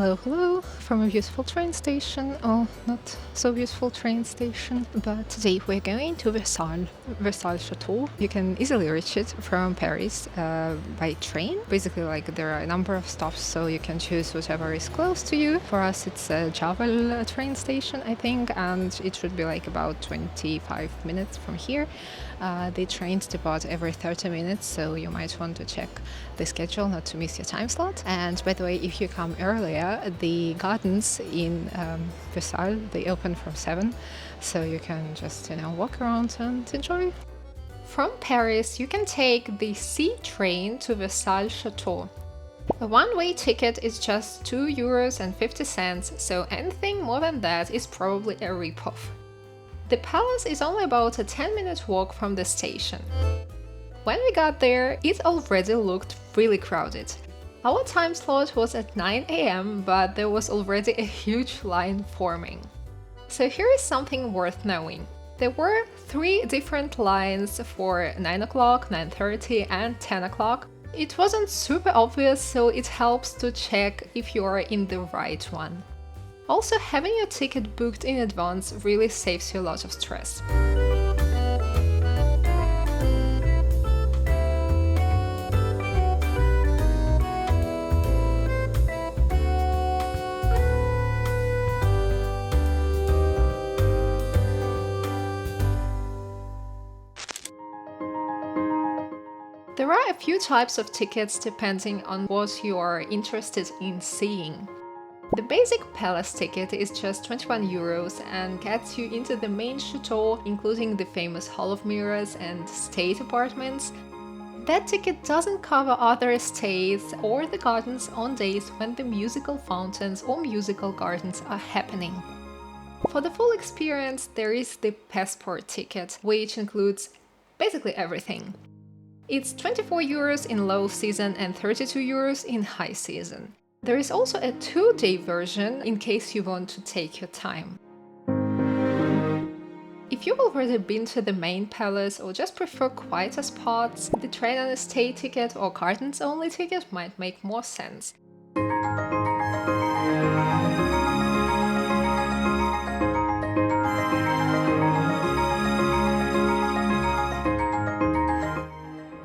Hello, hello, from a beautiful train station, or not so beautiful train station, but today we're going to Versailles Château. You can easily reach it from Paris by train. Basically, there are a number of stops, so you can choose whichever is close to you. For us, it's a Javel train station, I think, and it should be about 25 minutes from here. The trains depart every 30 minutes, so you might want to check the schedule not to miss your time slot. And by the way, if you come earlier, the gardens in Versailles, they open from 7, so you can just walk around and enjoy. From Paris, you can take the C train to Versailles Château. A one-way ticket is just €2.50, so anything more than that is probably a rip-off. The palace is only about a 10-minute walk from the station. When we got there, it already looked really crowded. Our time slot was at 9 a.m., but there was already a huge line forming. So here is something worth knowing. There were 3 different lines for 9 o'clock, 9:30 and 10 o'clock. It wasn't super obvious, so it helps to check if you are in the right one. Also, having your ticket booked in advance really saves you a lot of stress. There are a few types of tickets depending on what you are interested in seeing. The basic palace ticket is just €21 and gets you into the main chateau, including the famous Hall of Mirrors and state apartments. That ticket doesn't cover other estates or the gardens on days when the musical fountains or musical gardens are happening. For the full experience, there is the passport ticket, which includes basically everything. It's €24 in low season and €32 in high season. There is also a 2-day version in case you want to take your time. If you've already been to the main palace or just prefer quieter spots, the train and estate ticket or gardens only ticket might make more sense.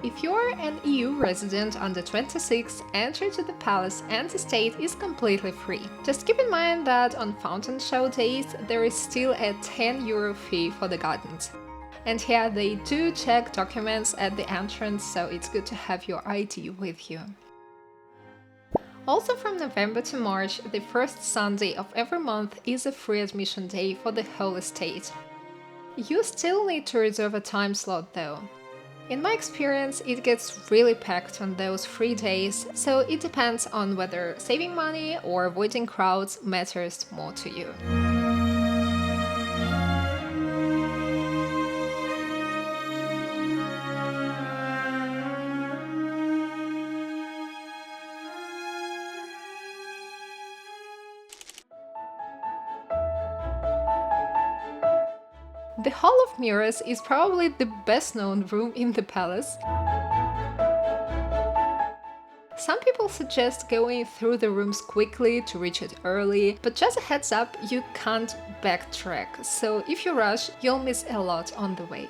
If you're an EU resident under 26, entry to the palace and estate is completely free. Just keep in mind that on fountain show days there is still a €10 fee for the gardens. And here they do check documents at the entrance, so it's good to have your ID with you. Also from November to March, the first Sunday of every month is a free admission day for the whole estate. You still need to reserve a time slot though. In my experience, it gets really packed on those free days, so it depends on whether saving money or avoiding crowds matters more to you. The Hall of Mirrors is probably the best known room in the palace. Some people suggest going through the rooms quickly to reach it early, but just a heads up, you can't backtrack, so if you rush, you'll miss a lot on the way.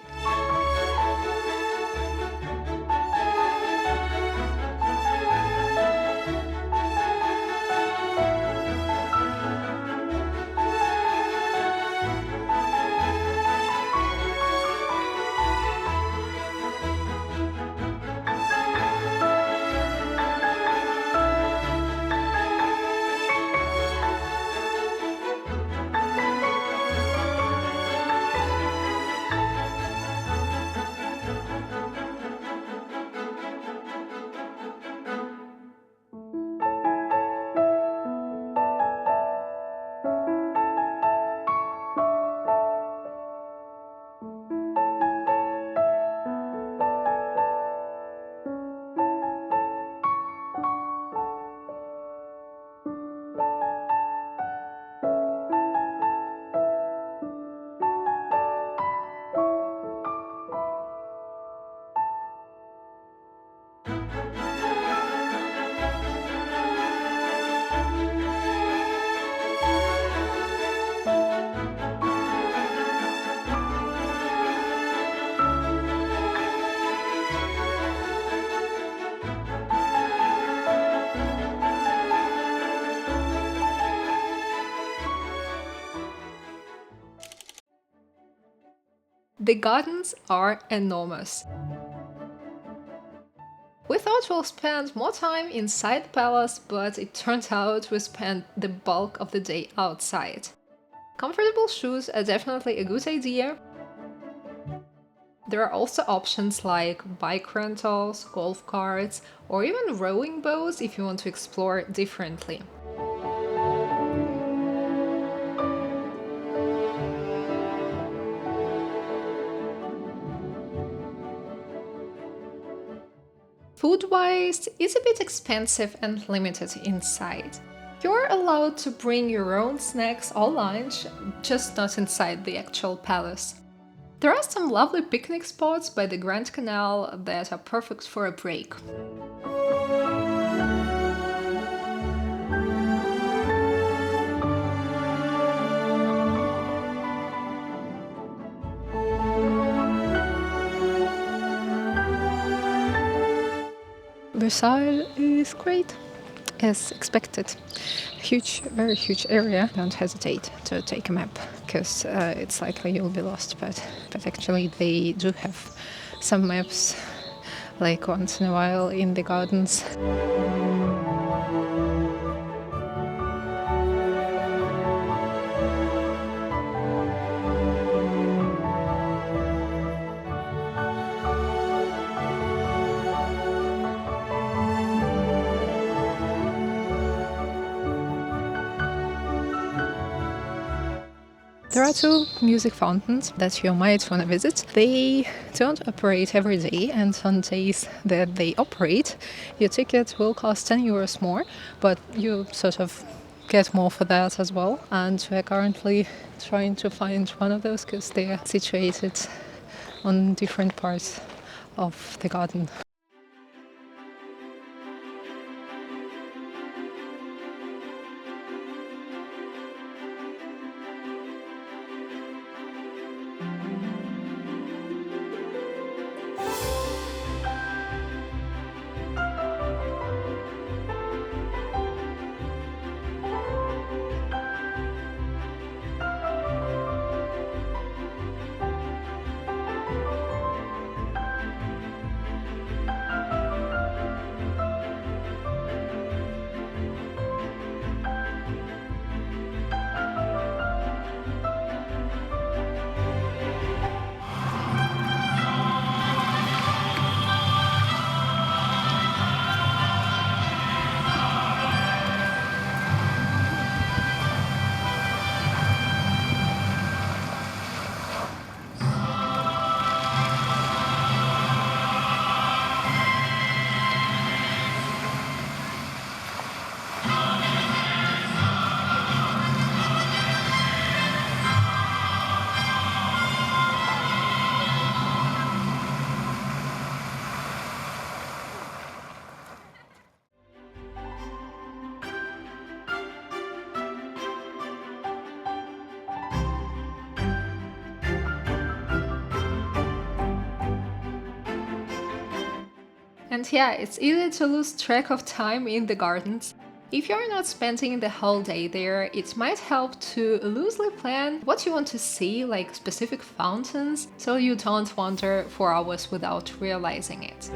The gardens are enormous. We thought we'll spend more time inside the palace, but it turned out we spent the bulk of the day outside. Comfortable shoes are definitely a good idea. There are also options like bike rentals, golf carts, or even rowing boats if you want to explore differently. Food-wise, it's a bit expensive and limited inside. You're allowed to bring your own snacks or lunch, just not inside the actual palace. There are some lovely picnic spots by the Grand Canal that are perfect for a break. Versailles is great, as expected. Huge, very huge area. Don't hesitate to take a map, because it's likely you'll be lost, but actually they do have some maps, like once in a while in the gardens. There are two music fountains that you might want to visit. They don't operate every day, and on days that they operate, your ticket will cost 10 euros more, but you sort of get more for that as well. And we're currently trying to find one of those because they are situated on different parts of the garden. And yeah, it's easy to lose track of time in the gardens. If you're not spending the whole day there, it might help to loosely plan what you want to see, like specific fountains, so you don't wander for hours without realizing it.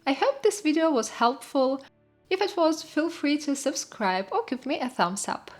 I hope this video was helpful. If it was, feel free to subscribe or give me a thumbs up.